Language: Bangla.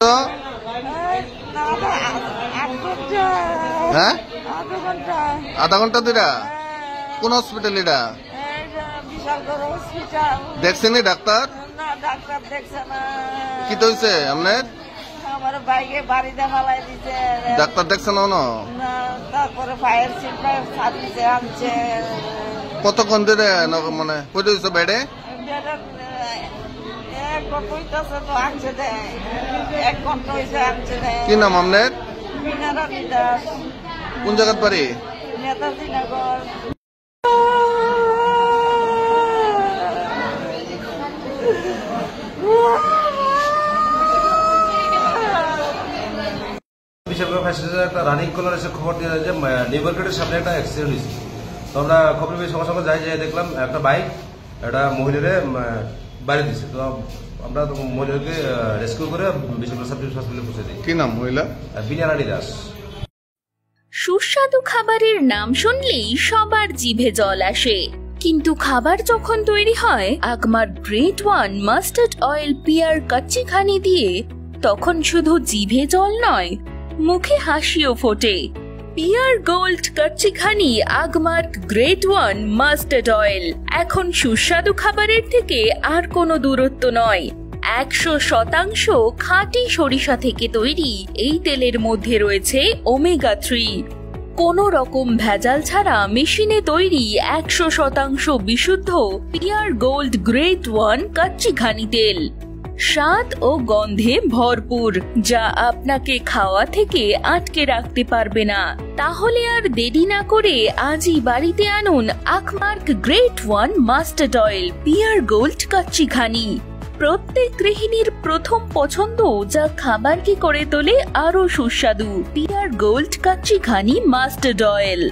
হ্যাঁ, আধা ঘন্টা দুইটা। কোন হসপিটাল এটা? দেখছেন ডাক্তার? কি তো হয়েছে আপনার? ডাক্তার দেখছেন? কতক্ষণ ধরে মানে কইতে হয়েছে বেডে? কি নাম আপনার? কোন জায়গার বাড়ি? একটা রানিং কলার এসে খবর দিয়ে যায় যে লিভার গেটের সামনে একটা অ্যাক্সিডেন্ট হয়েছে। তো আমরা খবর পেয়ে সঙ্গে সঙ্গে যাই, দেখলাম একটা বাইক একটা মহিলারে বাড়ি দিচ্ছে। তো আমরা মহিলাকে রেস্কিউ করে বেসরকারি সাব হসপিটালে পৌঁছে দিই। কি নাম মহিলা? বিনা রানী দাস। সুস্বাদু খাবারের নাম শুনলেই সবার জিভে জল আসে, কিন্তু খাবার যখন তৈরি হয় Agmark great one mustard oil পিয়ার কাচ্চিখানি দিয়ে, তখন শুধু জিভে জল নয়, মুখে হাসিও ফোটে। পিয়ার গোল্ড কাচ্চিখানি Agmark great one mustard oil এখন সুস্বাদু খাবারের থেকে আর কোনো দূরত্ব নয়। 100% খাঁটি সরিষা থেকে তৈরি এই তেলের মধ্যে রয়েছে ওমেগা 3। কোনো রকম ভেজাল ছাড়া মেশিনে তৈরি 100% বিশুদ্ধ পিয়ার গোল্ড গ্রেট ওয়ান কাচ্চিখানি তেল, স্বাদ ও গন্ধে ভরপুর, যা আপনাকে খাওয়া থেকে আটকে রাখতে পারবে না। তাহলে আর দেরি না করে আজই বাড়িতে আনুন Agmark great one mustard oil পিয়ার গোল্ড কাচ্চিখানি। প্রত্যেক গৃহিণীর প্রথম পছন্দ, যা খাবারকে করে তোলে আরো সুস্বাদু। পিয়ার গোল্ড কাচ্চিখানি মাস্টার্ড অয়েল।